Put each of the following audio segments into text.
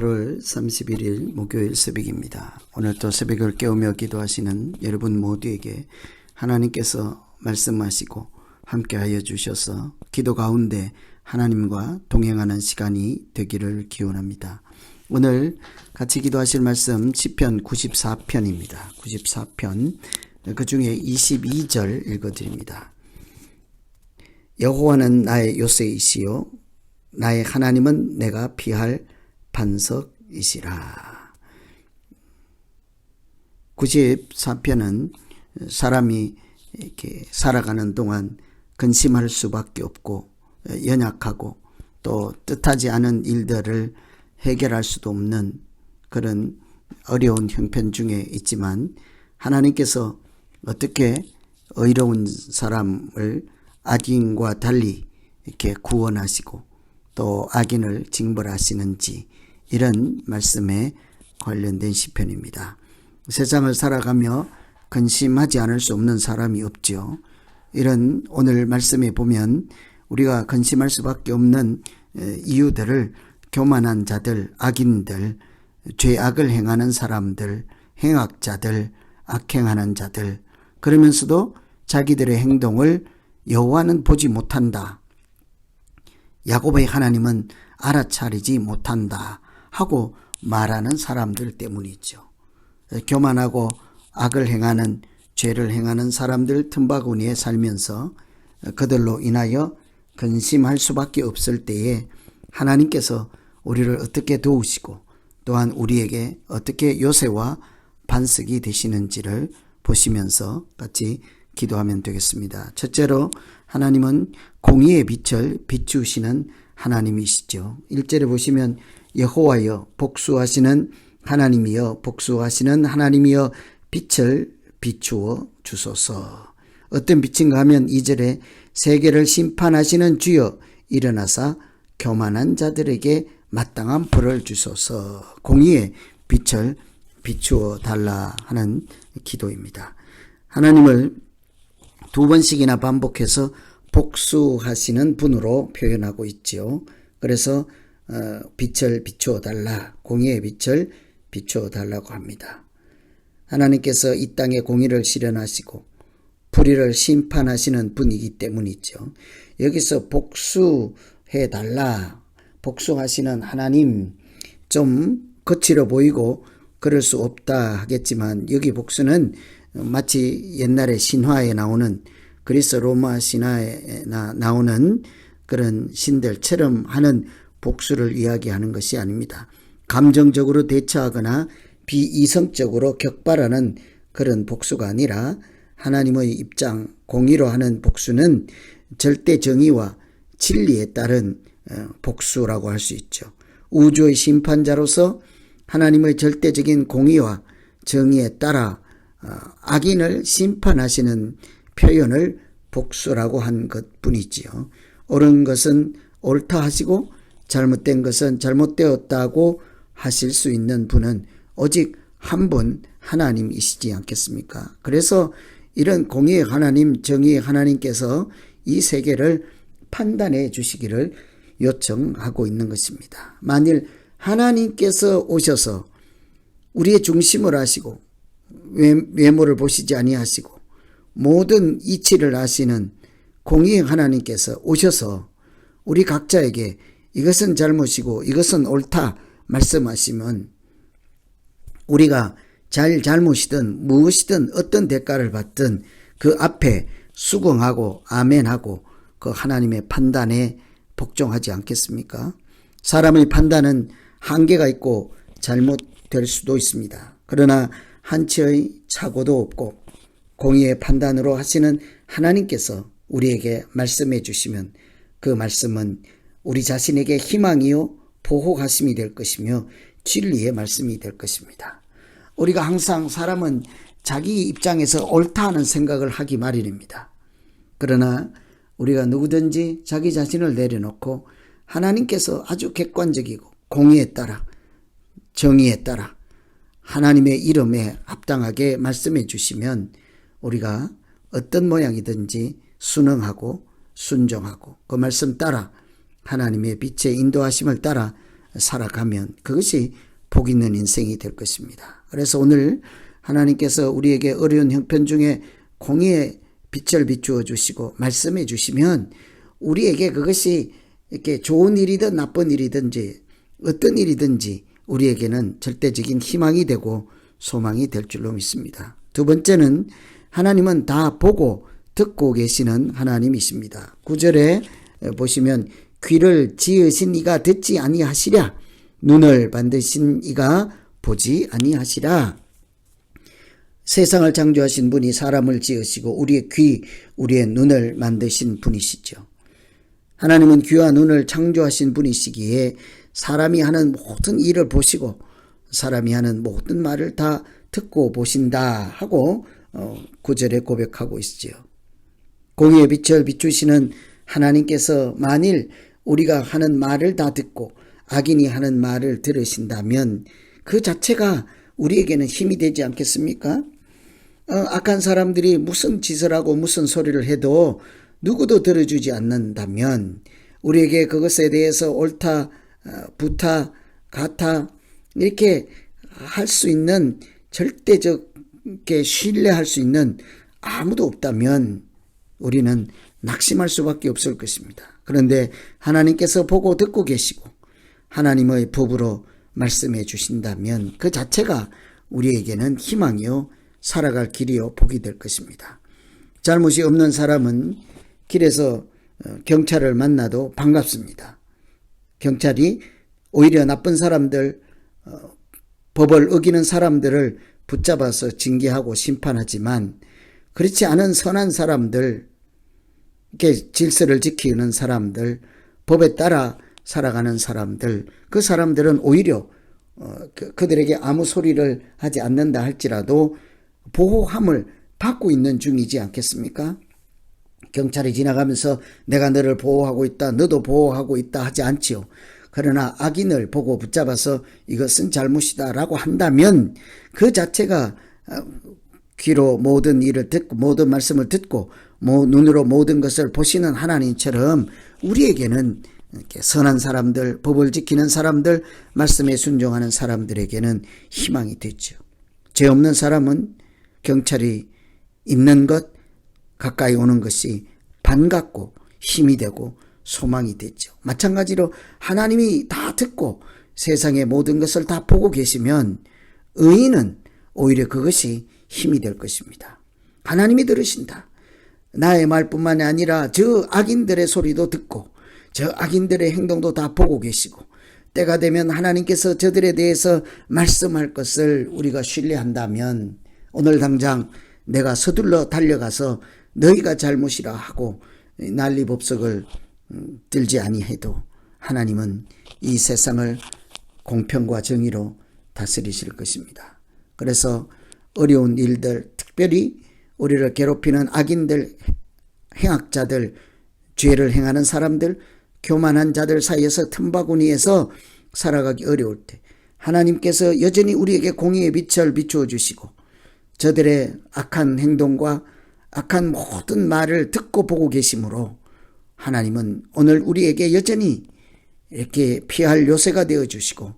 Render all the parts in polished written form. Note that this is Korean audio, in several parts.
8월 31일 목요일 새벽입니다. 오늘도 새벽을 깨우며 기도하시는 여러분 모두에게 하나님께서 말씀하시고 함께하여 주셔서 기도 가운데 하나님과 동행하는 시간이 되기를 기원합니다. 오늘 같이 기도하실 말씀 시편 94편입니다. 94편 그 중에 22절 읽어드립니다. 여호와는 나의 요새이시요 나의 하나님은 내가 피할 반석이시라. 94편은 사람이 이렇게 살아가는 동안 근심할 수밖에 없고 연약하고 또 뜻하지 않은 일들을 해결할 수도 없는 그런 어려운 형편 중에 있지만 하나님께서 어떻게 의로운 사람을 악인과 달리 이렇게 구원하시고 또 악인을 징벌하시는지 이런 말씀에 관련된 시편입니다. 세상을 살아가며 근심하지 않을 수 없는 사람이 없죠. 이런 오늘 말씀에 보면 우리가 근심할 수밖에 없는 이유들을 교만한 자들, 악인들, 죄악을 행하는 사람들, 행악자들, 악행하는 자들, 그러면서도 자기들의 행동을 여호와는 보지 못한다. 야곱의 하나님은 알아차리지 못한다 하고 말하는 사람들 때문이죠. 교만하고 악을 행하는 죄를 행하는 사람들 틈바구니에 살면서 그들로 인하여 근심할 수밖에 없을 때에 하나님께서 우리를 어떻게 도우시고 또한 우리에게 어떻게 요새와 반석이 되시는지를 보시면서 같이 기도하면 되겠습니다. 첫째로 하나님은 공의의 빛을 비추시는 하나님이시죠. 1절에 보시면 여호와여 복수하시는 하나님이여 복수하시는 하나님이여 빛을 비추어 주소서. 어떤 빛인가 하면 2절에 세계를 심판하시는 주여 일어나사 교만한 자들에게 마땅한 벌을 주소서. 공의의 빛을 비추어 달라 하는 기도입니다. 하나님을 두 번씩이나 반복해서 복수하시는 분으로 표현하고 있지요. 그래서 빛을 비추어 달라, 공의의 빛을 비추어 달라고 합니다. 하나님께서 이 땅에 공의를 실현하시고 불의를 심판하시는 분이기 때문이죠. 여기서 복수해 달라, 복수하시는 하나님, 좀 거칠어 보이고 그럴 수 없다 하겠지만 여기 복수는 마치 옛날에 신화에 나오는 그리스 로마 신화에 나오는 그런 신들처럼 하는 복수를 이야기하는 것이 아닙니다. 감정적으로 대처하거나 비이성적으로 격발하는 그런 복수가 아니라 하나님의 입장, 공의로 하는 복수는 절대 정의와 진리에 따른 복수라고 할 수 있죠. 우주의 심판자로서 하나님의 절대적인 공의와 정의에 따라 악인을 심판하시는 표현을 복수라고 한 것뿐이지요. 옳은 것은 옳다 하시고 잘못된 것은 잘못되었다고 하실 수 있는 분은 오직 한 분 하나님이시지 않겠습니까? 그래서 이런 공의의 하나님, 정의의 하나님께서 이 세계를 판단해 주시기를 요청하고 있는 것입니다. 만일 하나님께서 오셔서 우리의 중심을 하시고 외모를 보시지 아니하시고 모든 이치를 아시는 공의의 하나님께서 오셔서 우리 각자에게 이것은 잘못이고 이것은 옳다 말씀하시면 우리가 잘못이든 무엇이든 어떤 대가를 받든 그 앞에 수긍하고 아멘하고 그 하나님의 판단에 복종하지 않겠습니까? 사람의 판단은 한계가 있고 잘못될 수도 있습니다. 그러나 한치의 착오도 없고 공의의 판단으로 하시는 하나님께서 우리에게 말씀해 주시면 그 말씀은 우리 자신에게 희망이요 보호하심이 될 것이며 진리의 말씀이 될 것입니다. 우리가 항상 사람은 자기 입장에서 옳다 하는 생각을 하기 마련입니다. 그러나 우리가 누구든지 자기 자신을 내려놓고 하나님께서 아주 객관적이고 공의에 따라 정의에 따라 하나님의 이름에 합당하게 말씀해 주시면 우리가 어떤 모양이든지 순응하고 순종하고 그 말씀 따라 하나님의 빛의 인도하심을 따라 살아가면 그것이 복 있는 인생이 될 것입니다. 그래서 오늘 하나님께서 우리에게 어려운 형편 중에 공의의 빛을 비추어 주시고 말씀해 주시면 우리에게 그것이 이렇게 좋은 일이든 나쁜 일이든지 어떤 일이든지 우리에게는 절대적인 희망이 되고 소망이 될 줄로 믿습니다. 두 번째는 하나님은 다 보고 듣고 계시는 하나님이십니다. 9절에 보시면 귀를 지으신 이가 듣지 아니하시랴, 눈을 만드신 이가 보지 아니하시라. 세상을 창조하신 분이 사람을 지으시고 우리의 귀, 우리의 눈을 만드신 분이시죠. 하나님은 귀와 눈을 창조하신 분이시기에 사람이 하는 모든 일을 보시고 사람이 하는 모든 말을 다 듣고 보신다 하고 9절에 고백하고 있지요. 공의의 빛을 비추시는 하나님께서 만일 우리가 하는 말을 다 듣고 악인이 하는 말을 들으신다면 그 자체가 우리에게는 힘이 되지 않겠습니까? 악한 사람들이 무슨 짓을 하고 무슨 소리를 해도 누구도 들어주지 않는다면 우리에게 그것에 대해서 옳다, 부타, 가타 이렇게 할 수 있는 절대적게 신뢰할 수 있는 아무도 없다면 우리는 낙심할 수밖에 없을 것입니다. 그런데 하나님께서 보고 듣고 계시고 하나님의 법으로 말씀해 주신다면 그 자체가 우리에게는 희망이요 살아갈 길이요 복이 될 것입니다. 잘못이 없는 사람은 길에서 경찰을 만나도 반갑습니다. 경찰이 오히려 나쁜 사람들, 법을 어기는 사람들을 붙잡아서 징계하고 심판하지만 그렇지 않은 선한 사람들, 이렇게 질서를 지키는 사람들, 법에 따라 살아가는 사람들, 그 사람들은 오히려 그들에게 아무 소리를 하지 않는다 할지라도 보호함을 받고 있는 중이지 않겠습니까? 경찰이 지나가면서 내가 너를 보호하고 있다, 너도 보호하고 있다 하지 않지요. 그러나 악인을 보고 붙잡아서 이것은 잘못이다라고 한다면 그 자체가 귀로 모든 일을 듣고 모든 말씀을 듣고 눈으로 모든 것을 보시는 하나님처럼 우리에게는 이렇게 선한 사람들, 법을 지키는 사람들, 말씀에 순종하는 사람들에게는 희망이 되죠. 죄 없는 사람은 경찰이 있는 것, 가까이 오는 것이 반갑고 힘이 되고 소망이 되죠. 마찬가지로 하나님이 다 듣고 세상의 모든 것을 다 보고 계시면 의인은 오히려 그것이 힘이 될 것입니다. 하나님이 들으신다. 나의 말뿐만이 아니라 저 악인들의 소리도 듣고 저 악인들의 행동도 다 보고 계시고 때가 되면 하나님께서 저들에 대해서 말씀할 것을 우리가 신뢰한다면 오늘 당장 내가 서둘러 달려가서 너희가 잘못이라 하고 난리법석을 들지 아니해도 하나님은 이 세상을 공평과 정의로 다스리실 것입니다. 그래서 어려운 일들, 특별히 우리를 괴롭히는 악인들, 행악자들, 죄를 행하는 사람들, 교만한 자들 사이에서 틈바구니에서 살아가기 어려울 때 하나님께서 여전히 우리에게 공의의 빛을 비추어 주시고 저들의 악한 행동과 악한 모든 말을 듣고 보고 계시므로 하나님은 오늘 우리에게 여전히 이렇게 피할 요새가 되어주시고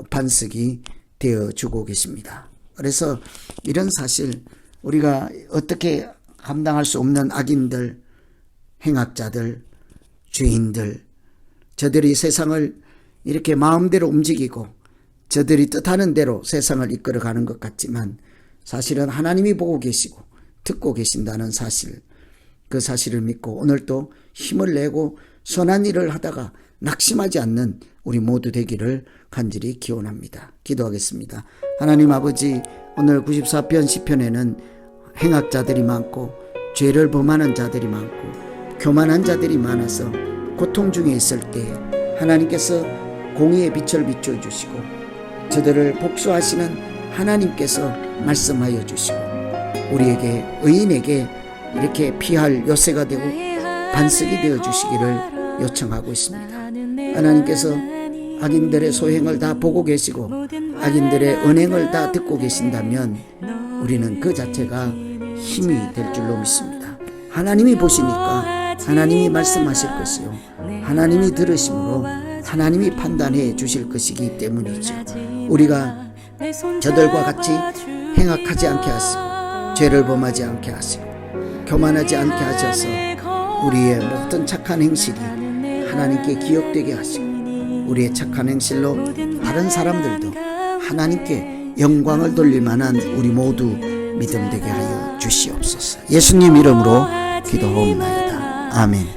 반석이 되어주고 계십니다. 그래서 이런 사실 우리가 어떻게 감당할 수 없는 악인들, 행악자들, 죄인들, 저들이 세상을 이렇게 마음대로 움직이고 저들이 뜻하는 대로 세상을 이끌어가는 것 같지만 사실은 하나님이 보고 계시고 듣고 계신다는 사실, 그 사실을 믿고 오늘도 힘을 내고 선한 일을 하다가 낙심하지 않는 우리 모두 되기를 간절히 기원합니다. 기도하겠습니다. 하나님 아버지, 오늘 94편 시편에는 행악자들이 많고 죄를 범하는 자들이 많고 교만한 자들이 많아서 고통 중에 있을 때 하나님께서 공의의 빛을 비춰주시고 저들을 복수하시는 하나님께서 말씀하여 주시고 우리에게 의인에게 이렇게 피할 요새가 되고 반석이 되어 주시기를 요청하고 있습니다. 하나님께서 악인들의 소행을 다 보고 계시고 악인들의 언행을 다 듣고 계신다면 우리는 그 자체가 힘이 될 줄로 믿습니다. 하나님이 보시니까 하나님이 말씀하실 것이요 하나님이 들으심으로 하나님이 판단해 주실 것이기 때문이죠. 우리가 저들과 같이 행악하지 않게 하시고 죄를 범하지 않게 하시고 교만하지 않게 하셔서 우리의 모든 착한 행실이 하나님께 기억되게 하시고 우리의 착한 행실로 다른 사람들도 하나님께 영광을 돌릴 만한 우리 모두 믿음 되게 하여 주시옵소서. 예수님 이름으로 기도하옵나이다. 아멘.